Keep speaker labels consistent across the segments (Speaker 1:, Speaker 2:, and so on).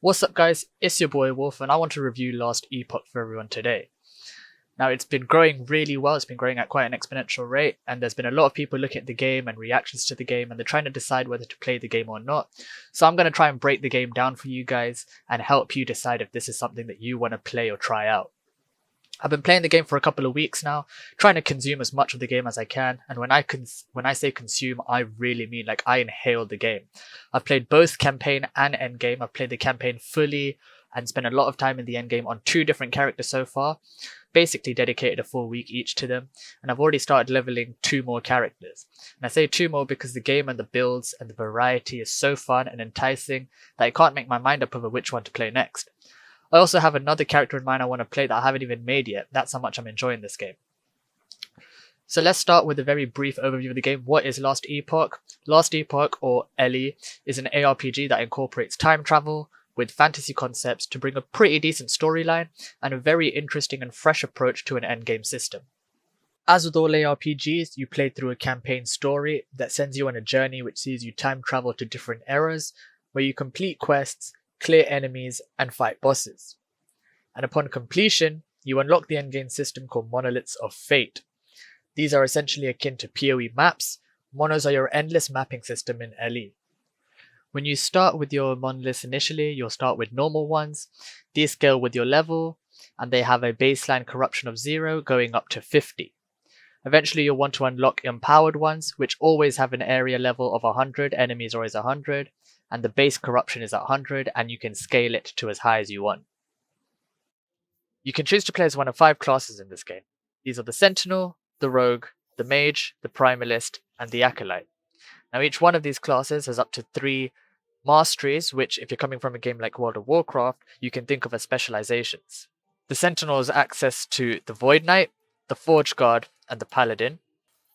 Speaker 1: What's up, guys? It's your boy Wolf, and I want to review Last Epoch for everyone today. Now, it's been growing really well, it's been growing at quite an exponential rate, and there's been a lot of people looking at the game and reactions to the game, and they're trying to decide whether to play the game or not. So I'm going to try and break the game down for you guys and help you decide if this is something that you want to play or try out. I've been playing the game for a couple of weeks now, trying to consume as much of the game as I can. And when I say consume, I really mean like I inhale the game. I've played both campaign and endgame. I've played the campaign fully and spent a lot of time in the endgame on 2 different characters so far. Basically dedicated a full week each to them, and I've already started leveling 2 more characters. And I say 2 more because the game and the builds and the variety is so fun and enticing that I can't make my mind up over which one to play next. I also have another character in mind I want to play that I haven't even made yet. That's how much I'm enjoying this game. So let's start with a very brief overview of the game. What is Last Epoch? Last Epoch, or LE, is an ARPG that incorporates time travel with fantasy concepts to bring a pretty decent storyline and a very interesting and fresh approach to an endgame system. As with all ARPGs, you play through a campaign story that sends you on a journey which sees you time travel to different eras, where you complete quests, clear enemies, and fight bosses. And upon completion, you unlock the endgame system called Monoliths of Fate. These are essentially akin to PoE maps. Monos are your endless mapping system in LE. When you start with your monoliths initially, you'll start with normal ones. These scale with your level, and they have a baseline corruption of 0 going up to 50. Eventually you'll want to unlock empowered ones, which always have an area level of 100, enemies are always 100, and the base corruption is at 100, and you can scale it to as high as you want. You can choose to play as one of 5 classes in this game. These are the Sentinel, the Rogue, the Mage, the Primalist, and the Acolyte. Now each one of these classes has up to 3 masteries, which if you're coming from a game like World of Warcraft, you can think of as specializations. The Sentinel has access to the Void Knight, the Forge Guard, and the Paladin.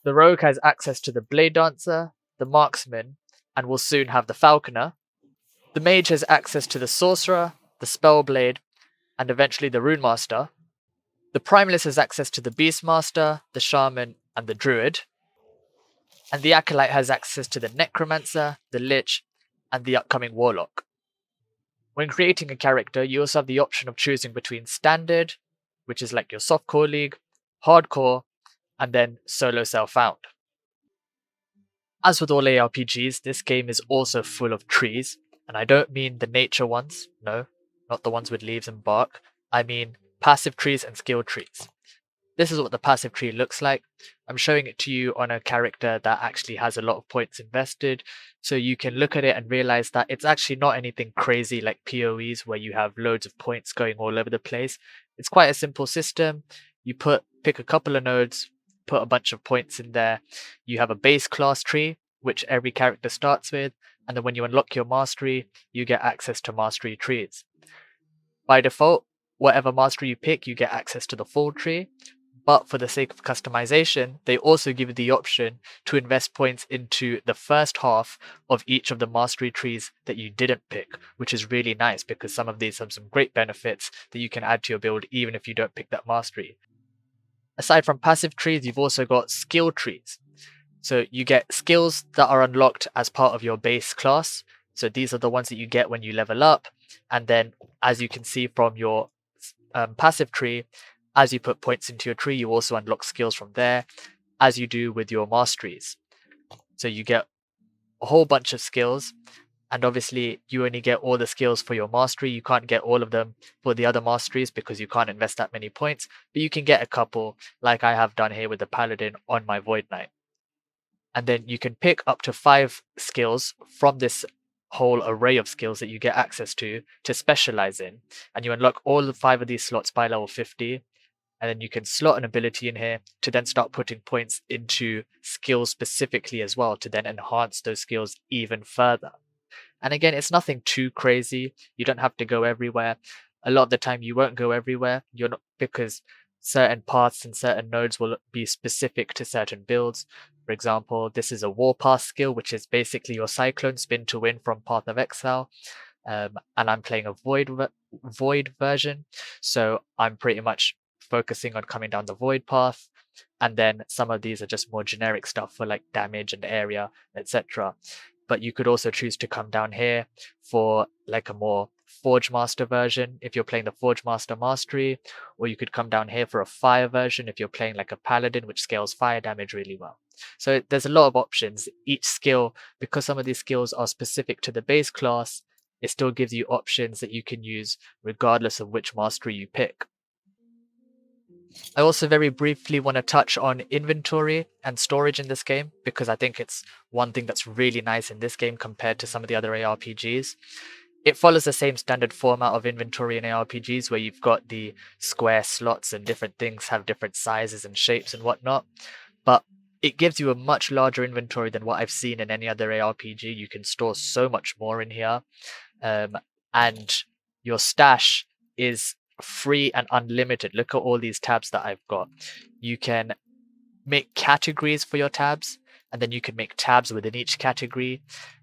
Speaker 1: The Rogue has access to the Blade Dancer, the Marksman, and will soon have the Falconer. The Mage has access to the Sorcerer, the Spellblade, and eventually the Rune Master. The Primalist has access to the Beastmaster, the Shaman, and the Druid. And the Acolyte has access to the Necromancer, the Lich, and the upcoming Warlock. When creating a character, you also have the option of choosing between Standard, which is like your softcore league, Hardcore, and then Solo Self-Found. As with all ARPGs, this game is also full of trees, and I don't mean the nature ones, no, not the ones with leaves and bark. I mean passive trees and skill trees. This is what the passive tree looks like. I'm showing it to you on a character that actually has a lot of points invested, so you can look at it and realize that it's actually not anything crazy like PoEs where you have loads of points going all over the place. It's quite a simple system. You pick a couple of nodes, put a bunch of points in there. You have a base class tree, which every character starts with, and then when you unlock your mastery, you get access to mastery trees. By default, whatever mastery you pick, you get access to the full tree, but for the sake of customization, they also give you the option to invest points into the first half of each of the mastery trees that you didn't pick, which is really nice because some of these have some great benefits that you can add to your build even if you don't pick that mastery. Aside from passive trees, you've also got skill trees. So you get skills that are unlocked as part of your base class. So these are the ones that you get when you level up. And then as you can see from your passive tree, as you put points into your tree, you also unlock skills from there, as you do with your masteries. So you get a whole bunch of skills, and obviously you only get all the skills for your mastery. You can't get all of them for the other masteries because you can't invest that many points, but you can get a couple, like I have done here with the Paladin on my Void Knight. And then you can pick up to 5 skills from this whole array of skills that you get access to specialize in, and you unlock all the 5 of these slots by level 50. And then you can slot an ability in here to then start putting points into skills specifically as well to then enhance those skills even further. And again, it's nothing too crazy. You don't have to go everywhere. A lot of the time you won't go everywhere. You're not, because certain paths and certain nodes will be specific to certain builds. For example, this is a Warpath skill, which is basically your Cyclone spin to win from Path of Exile. And I'm playing a Void version, so I'm pretty much focusing on coming down the Void path, and then some of these are just more generic stuff for like damage and area, etc. But you could also choose to come down here for like a more Forge Master version if you're playing the Forge Master Mastery, or you could come down here for a Fire version if you're playing like a Paladin, which scales fire damage really well. So there's a lot of options. Each skill, because some of these skills are specific to the base class, it still gives you options that you can use regardless of which mastery you pick. I also very briefly want to touch on inventory and storage in this game, because I think it's one thing that's really nice in this game compared to some of the other ARPGs. It follows the same standard format of inventory in ARPGs, where you've got the square slots and different things have different sizes and shapes and whatnot, but it gives you a much larger inventory than what I've seen in any other ARPG. You can store so much more in here, and your stash is free and unlimited. Look at all these tabs that I've got. You can make categories for your tabs, and then you can make tabs within each category,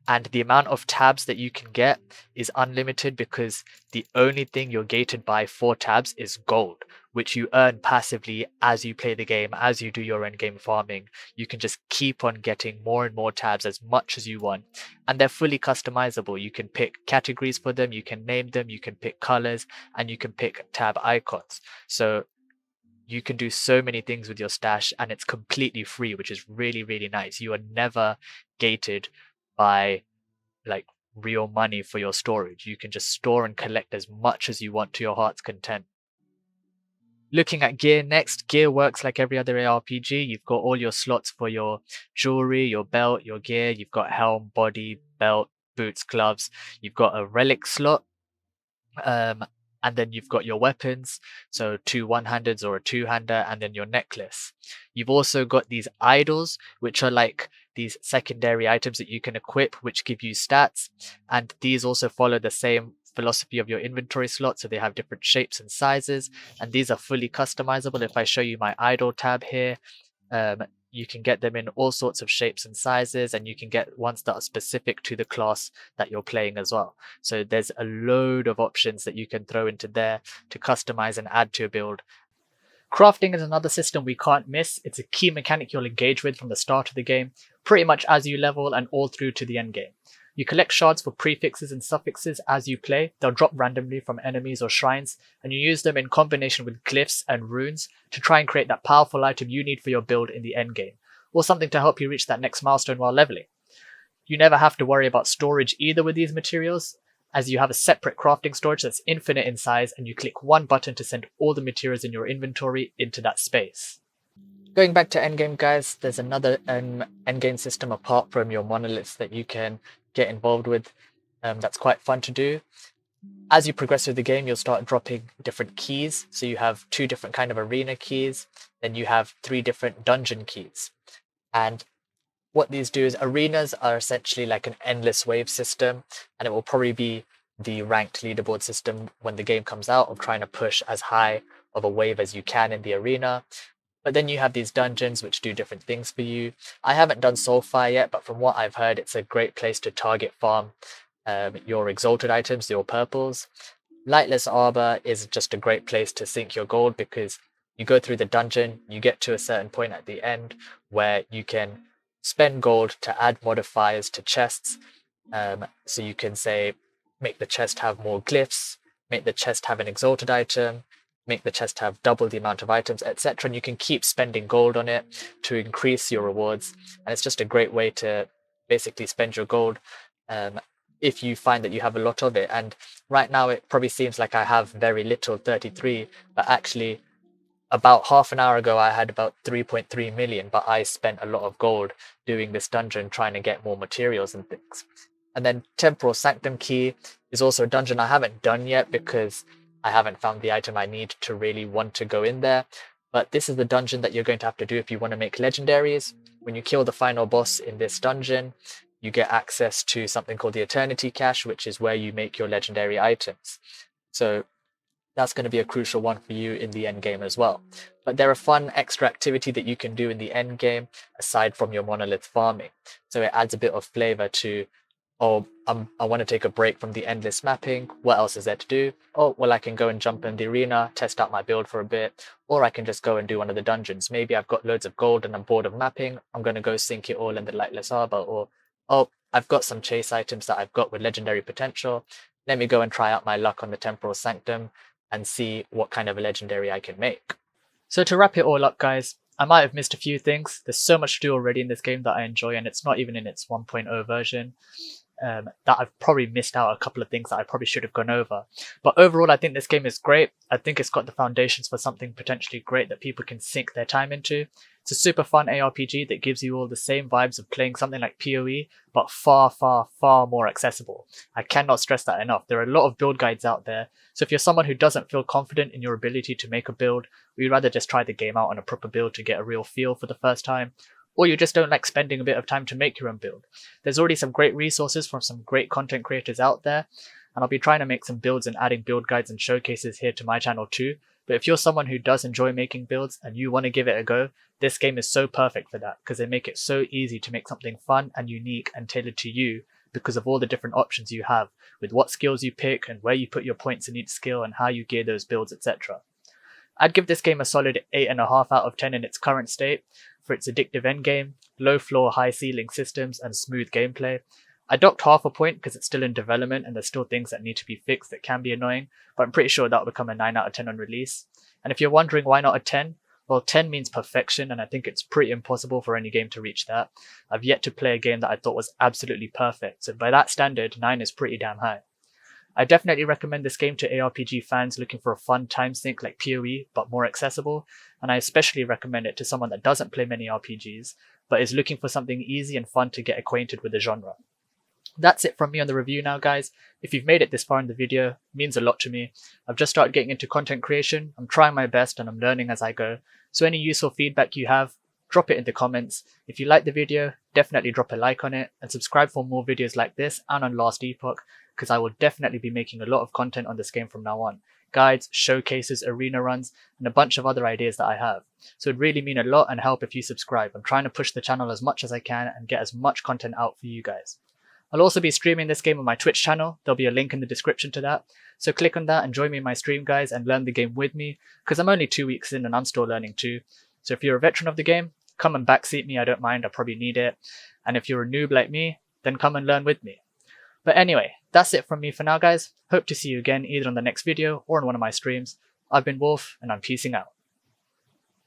Speaker 1: and the amount of tabs that you can get is unlimited, because the only thing you're gated by for tabs is gold, which you earn passively as you play the game. As you do your end game farming, you can just keep on getting more and more tabs as much as you want, and they're fully customizable. You can pick categories for them, you can name them, you can pick colors, and you can pick tab icons. So you can do so many things with your stash, and it's completely free, which is really, really nice. You are never gated by like real money for your storage. You can just store and collect as much as you want to your heart's content. Looking at gear next, gear works like every other ARPG. You've got all your slots for your jewelry, your belt, your gear. You've got helm, body, belt, boots, gloves. You've got a relic slot, and then you've got your weapons, so 2 one-handeds or a two-hander, and then your necklace. You've also got these idols, which are like these secondary items that you can equip, which give you stats, and these also follow the same philosophy of your inventory slot, so they have different shapes and sizes, and these are fully customizable. If I show you my idol tab here, you can get them in all sorts of shapes and sizes, and you can get ones that are specific to the class that you're playing as well. So there's a load of options that you can throw into there to customize and add to your build. Crafting is another system we can't miss. It's a key mechanic you'll engage with from the start of the game, pretty much as you level and all through to the end game. You collect shards for prefixes and suffixes as you play. They'll drop randomly from enemies or shrines, and you use them in combination with glyphs and runes to try and create that powerful item you need for your build in the end game, or something to help you reach that next milestone while leveling. You never have to worry about storage either with these materials, as you have a separate crafting storage that's infinite in size, and you click one button to send all the materials in your inventory into that space. Going back to endgame, guys, there's another endgame system apart from your monoliths that you can get involved with. That's quite fun to do. As you progress through the game, you'll start dropping different keys. So you have 2 different kind of arena keys, then you have 3 different dungeon keys. And what these do is, arenas are essentially like an endless wave system, and it will probably be the ranked leaderboard system when the game comes out, of trying to push as high of a wave as you can in the arena. But then you have these dungeons which do different things for you. I haven't done Soulfire yet, but from what I've heard, it's a great place to target farm your exalted items, your purples. Lightless Arbor is just a great place to sink your gold, because you go through the dungeon, you get to a certain point at the end where you can spend gold to add modifiers to chests. So you can say, make the chest have more glyphs, make the chest have an exalted item, make the chest have double the amount of items, etc. And you can keep spending gold on it to increase your rewards. And it's just a great way to basically spend your gold if you find that you have a lot of it. And right now it probably seems like I have very little, 33, but actually about half an hour ago I had about 3.3 million, but I spent a lot of gold doing this dungeon trying to get more materials and things. And then Temporal Sanctum Key is also a dungeon I haven't done yet, because I haven't found the item I need to really want to go in there. But this is the dungeon that you're going to have to do if you want to make legendaries. When you kill the final boss in this dungeon, you get access to something called the Eternity Cache, which is where you make your legendary items. So that's going to be a crucial one for you in the end game as well. But they're a fun extra activity that you can do in the end game aside from your monolith farming. So it adds a bit of flavor to, oh, I want to take a break from the endless mapping. What else is there to do? Oh, well, I can go and jump in the arena, test out my build for a bit, or I can just go and do one of the dungeons. Maybe I've got loads of gold and I'm bored of mapping. I'm going to go sink it all in the Lightless Arbor. Or, oh, I've got some chase items that I've got with legendary potential. Let me go and try out my luck on the Temporal Sanctum and see what kind of a legendary I can make. So to wrap it all up, guys, I might have missed a few things. There's so much to do already in this game that I enjoy, and it's not even in its 1.0 version. That I've probably missed out a couple of things that I probably should have gone over. But overall, I think this game is great. I think it's got the foundations for something potentially great that people can sink their time into. It's a super fun ARPG that gives you all the same vibes of playing something like PoE, but far, far, far more accessible. I cannot stress that enough. There are a lot of build guides out there, so if you're someone who doesn't feel confident in your ability to make a build, or you'd rather just try the game out on a proper build to get a real feel for the first time, or you just don't like spending a bit of time to make your own build, there's already some great resources from some great content creators out there, and I'll be trying to make some builds and adding build guides and showcases here to my channel too. But if you're someone who does enjoy making builds and you want to give it a go, this game is so perfect for that, because they make it so easy to make something fun and unique and tailored to you because of all the different options you have with what skills you pick and where you put your points in each skill and how you gear those builds, etc. I'd give this game a solid 8.5 out of 10 in its current state for its addictive endgame, low floor, high ceiling systems, and smooth gameplay. I docked half a point because it's still in development and there's still things that need to be fixed that can be annoying, but I'm pretty sure that'll become a 9 out of 10 on release. And if you're wondering why not a 10, well, 10 means perfection, and I think it's pretty impossible for any game to reach that. I've yet to play a game that I thought was absolutely perfect, so by that standard, 9 is pretty damn high. I definitely recommend this game to ARPG fans looking for a fun time sink like PoE, but more accessible, and I especially recommend it to someone that doesn't play many RPGs, but is looking for something easy and fun to get acquainted with the genre. That's it from me on the review now, guys. If you've made it this far in the video, it means a lot to me. I've just started getting into content creation, I'm trying my best and I'm learning as I go, so any useful feedback you have, drop it in the comments. If you like the video, definitely drop a like on it, and subscribe for more videos like this and on Last Epoch, because I will definitely be making a lot of content on this game from now on. Guides, showcases, arena runs, and a bunch of other ideas that I have. So it'd really mean a lot and help if you subscribe. I'm trying to push the channel as much as I can and get as much content out for you guys. I'll also be streaming this game on my Twitch channel. There'll be a link in the description to that. So click on that and join me in my stream, guys, and learn the game with me, because I'm only 2 weeks in and I'm still learning too. So if you're a veteran of the game, come and backseat me, I don't mind, I probably need it. And if you're a noob like me, then come and learn with me. But anyway, that's it from me for now, guys. Hope to see you again either on the next video or on one of my streams. I've been Wolf, and I'm peacing out.